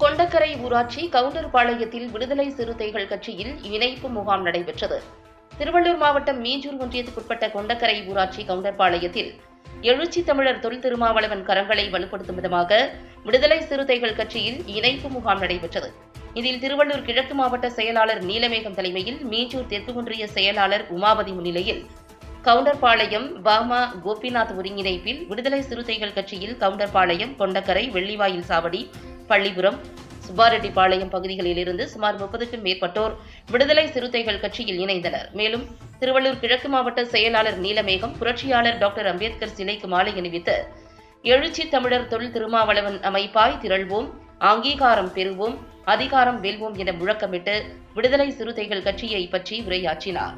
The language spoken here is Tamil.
கொண்டக்கரை ஊராட்சி கவுண்டர்பாளையத்தில் விடுதலை சிறுத்தைகள் கட்சியில் இணைப்பு முகாம் நடைபெற்றது. திருவள்ளூர் மாவட்டம் மீஞ்சூர் ஒன்றியத்துக்குட்பட்ட கொண்டக்கரை ஊராட்சி கவுண்டர்பாளையத்தில் எழுச்சி தமிழர் தொல் திருமாவளவன் கரங்களை வலுப்படுத்தும் விதமாக விடுதலை சிறுத்தைகள் கட்சியில் இணைப்பு முகாம் நடைபெற்றது. இதில் திருவள்ளூர் கிழக்கு மாவட்ட செயலாளர் நீலமேகம் தலைமையில், மீஞ்சூர் தெற்கு ஒன்றிய செயலாளர் உமாபதி முன்னிலையில், கவுண்டர்பாளையம் பாமா கோபிநாத் ஒருங்கிணைப்பில் விடுதலை சிறுத்தைகள் கட்சியில் கவுண்டர்பாளையம், கொண்டக்கரை, வெள்ளிவாயில் சாவடி, பள்ளிபுரம், சுப்பாரெட்டிப்பாளையம் பகுதிகளில் இருந்து சுமார் 30க்கும் மேற்பட்டோர் விடுதலை சிறுத்தைகள் கட்சியில் இணைந்தனர். மேலும் திருவள்ளூர் கிழக்கு மாவட்ட செயலாளர் நீலமேகம் புரட்சியாளர் டாக்டர் அம்பேத்கர் சிலைக்கு மாலை அணிவித்து எழுச்சி தமிழர் தொல் திருமாவளவன் அமைப்பாய் திரள்வோம், அங்கீகாரம் பெறுவோம், அதிகாரம் வெல்வோம் என முழக்கமிட்டு விடுதலை சிறுத்தைகள் கட்சியை பற்றி உரையாற்றினார்.